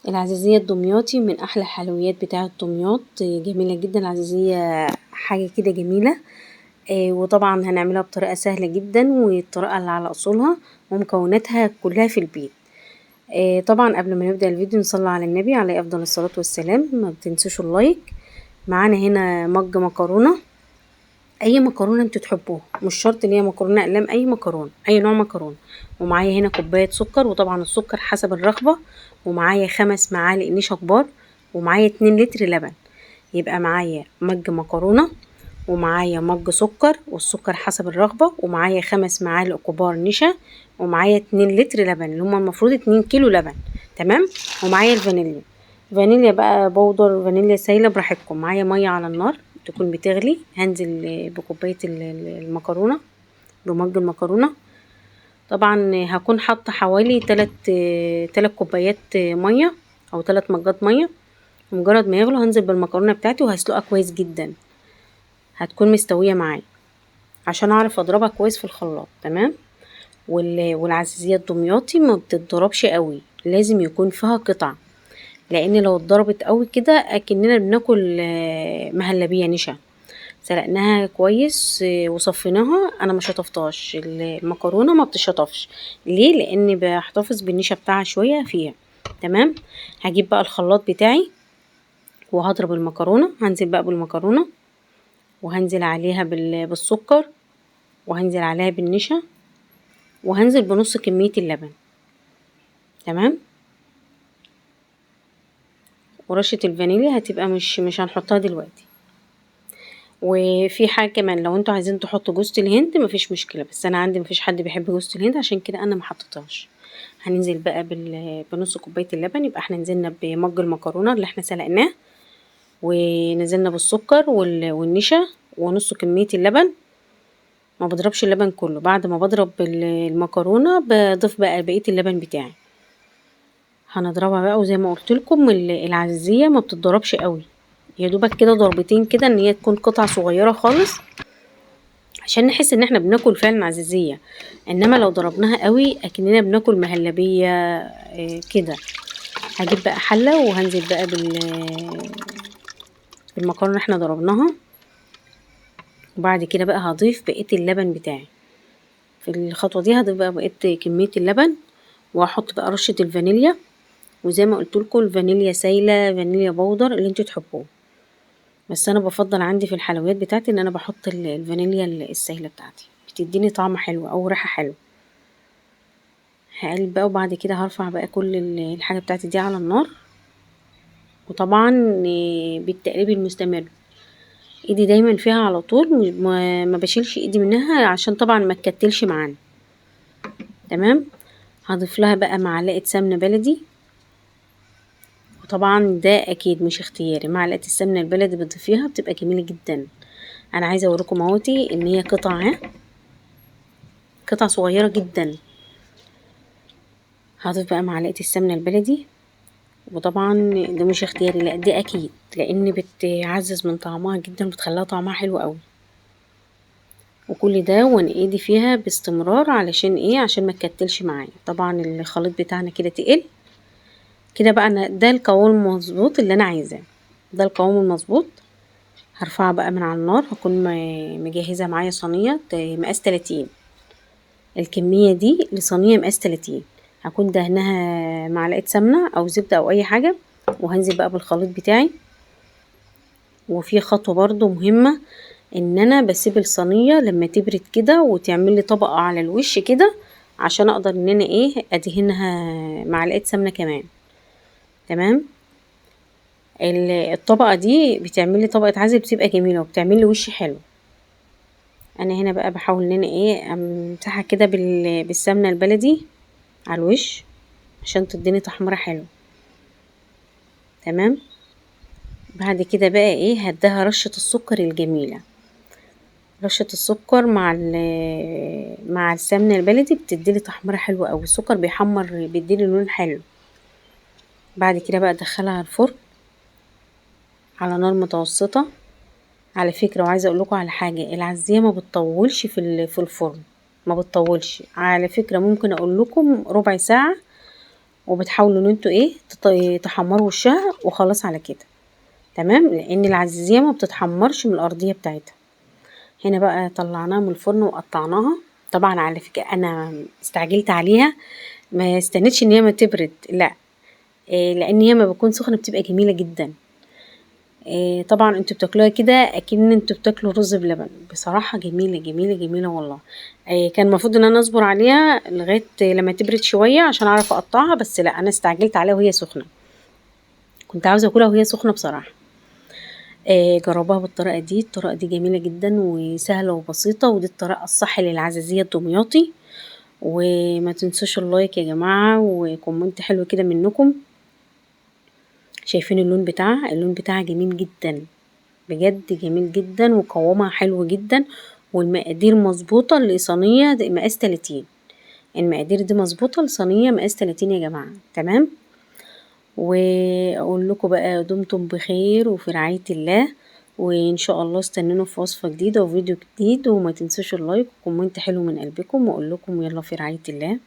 العزيزية الدمياطي من احلى الحلويات بتاعة دمياط، جميلة جدا العزيزية، حاجة كده جميلة. وطبعا هنعملها بطريقة سهلة جدا والطريقة اللي على اصولها ومكوناتها كلها في البيت. طبعا قبل ما نبدأ الفيديو نصلي على النبي عليه افضل الصلاة والسلام. ما بتنسوش اللايك. معانا هنا مج مكرونة، اي مكرونه انتوا تحبوها، مش شرط اللي هي مكرونه اقلام، اي مكرونه، اي نوع مكرونه. ومعايا هنا كوبايه سكر، وطبعا السكر حسب الرغبه. ومعايا 5 معالق نشا كبار، ومعايا 2 لتر لبن. يبقى معايا مج مكرونه، ومعايا مج سكر، والسكر حسب الرغبه، ومعايا 5 معالق كبار نشا، ومعايا 2 لتر لبن اللي هما المفروض 2 كيلو لبن. تمام. ومعايا الفانيليا، فانيليا بقى بودر، فانيليا سايله براحتكم. معايا ميه على النار تكون بتغلي، هنزل بكوبايه المكرونه، بمج المكرونه. طبعا هكون حاطه حوالي 3 كوبايات ميه، او 3 مجات ميه. مجرد ما يغلوا هنزل بالمكرونه بتاعتي وهسلقها كويس جدا، هتكون مستويه معايا عشان اعرف اضربها كويس في الخلاط. تمام. والعزيزيه الدمياطي ما بتتضربش قوي، لازم يكون فيها قطع، لان لو اتضربت قوي كده اكننا بناكل مهلبيه نشا. سلقناها كويس وصفيناها. انا ما شطفتهاش، المكرونه ما بتشطفش. ليه؟ لان بحتفظ بالنشا بتاعها شويه فيها. تمام. هجيب بقى الخلاط بتاعي وهضرب المكرونه، هنزل بقى بالمكرونه، وهنزل عليها بالسكر، وهنزل عليها بالنشا، وهنزل بنص كميه اللبن. تمام. ورشه الفانيليا هتبقى مش هنحطها دلوقتي. وفي حاجه كمان، لو انتوا عايزين تحطوا جوزة الهند مفيش مشكله، بس انا عندي مفيش حد بيحب جوزة الهند، عشان كده انا محطتهاش. هننزل بقى بنص كوبايه اللبن. يبقى احنا نزلنا بمج المكرونه اللي احنا سلقناه، ونزلنا بالسكر والنشا ونص كميه اللبن. ما بضربش اللبن كله، بعد ما بضرب المكرونه بضيف بقى بقيه اللبن بتاعي. هنضربها بقى، وزي ما قلت لكم العزيزيه ما بتتضربش قوي، يا دوبك كده ضربتين كده، ان هي تكون قطع صغيره خالص عشان نحس ان احنا بناكل فعلا عزيزيه. انما لو ضربناها قوي اكننا بناكل مهلبيه كده. هجيب بقى حله وهنزل بقى بالمكرونه اللي احنا ضربناها، وبعد كده بقى هضيف بقيه اللبن بتاعي. في الخطوه دي هضيف بقى بقيه كميه اللبن، وهحط بقى رشه الفانيليا. وزي ما قلت لكم الفانيليا سايله، فانيليا بودر، اللي انتوا تحبوه. بس انا بفضل عندي في الحلويات بتاعتي ان انا بحط الفانيليا السايله بتاعتي، بتديني طعم حلو او ريحه حلوه. هقلب بقى، وبعد كده هرفع بقى كل الحاجه بتاعتي دي على النار. وطبعا بالتقليب المستمر، ايدي دايما فيها على طول، ما بشيلش ايدي منها عشان طبعا ما تكتلش معانا. تمام. هضيف لها بقى معلقه سمنه بلدي، وطبعا ده اكيد مش اختياري، معلقه السمنه البلدي بتضيفيها بتبقى جميله جدا. انا عايزه اوريكم اهوتي ان هي قطع، قطع صغيره جدا. هضيف بقى معلقه السمنه البلدي، وطبعا ده مش اختياري، لا دي اكيد، لان بتعزز من طعمها جدا، بتخليها طعمها حلو قوي. وكل ده وانا ايدي فيها باستمرار، علشان ايه؟ عشان ما تكتلش معايا. طبعا الخليط بتاعنا كده تقل كده بقى. أنا ده القوام المظبوط اللي انا عايزاه، ده القوام المظبوط. هرفعها بقى من على النار. هكون مجهزه معايا صينيه مقاس 30، الكميه دي لصينيه مقاس 30. هكون دهنها معلقه سمنه او زبده او اي حاجه، وهنزل بقى بالخليط بتاعي. وفي خطوه برضو مهمه، ان انا بسيب الصينيه لما تبرد كده وتعمل لي طبقه على الوش كده، عشان اقدر ان انا ايه ادهنها معلقه سمنه كمان. تمام. الطبقه دي بتعمل لي طبقه عزل، بتبقى جميله وبتعمل لي وش حلو. انا هنا بقى بحاول ان انا ايه امسحها كده بالسمنه البلدي على الوش عشان تديني تحميره حلو. تمام. بعد كده بقى ايه هديها رشه السكر الجميله. رشه السكر مع السمنه البلدي بتديلي تحميره حلوه قوي. السكر بيحمر، بيديلي لون حلو. بعد كده بقى ادخلها الفرن على نار متوسطه. على فكره، وعايزه اقول لكم على حاجه، العزيه ما بتطولش في الفرن، ما بتطولش على فكره. ممكن اقول لكم ربع ساعه وبتحاولوا ان انتوا ايه تحمروا وشها وخلاص على كده. تمام، لان العزيزية ما بتتحمرش من الارضية بتاعتها. هنا بقى طلعناها من الفرن وقطعناها. طبعا على فكرة انا استعجلت عليها، ما استنيتش ان هي ما تبرد، لا، لان هي ما بتكون سخنة بتبقى جميلة جدا. طبعا انتوا بتاكلوها كده اكن انتوا بتاكلوا رز بلبن، بصراحة جميلة جميلة جميلة والله. كان المفروض ان انا اصبر عليها لغاية لما تبرد شوية عشان اعرف اقطعها، بس لا، انا استعجلت عليها وهي سخنة، كنت عاوزة اكلها وهي سخنة بصراحة. جربوها بالطريقة دي، الطريقة دي جميلة جدا وسهلة وبسيطة، ودي الطريقة الصح للعزازية الدمياطي. وما تنسوش اللايك يا جماعة وكومنت حلو كده منكم. شايفين اللون بتاعها؟ اللون بتاعها جميل جدا، بجد جميل جدا، وقوامها حلو جدا، والمقادير مظبوطة لصينية مقاس 30. المقادير دي مظبوطة لصينية مقاس 30 يا جماعة. تمام، واقول لكم بقى دمتم بخير وفي رعاية الله، وان شاء الله استنونا في وصفة جديدة وفيديو جديد، وما تنسوش اللايك وكومنت حلو من قلبكم، واقول لكم يلا في رعاية الله.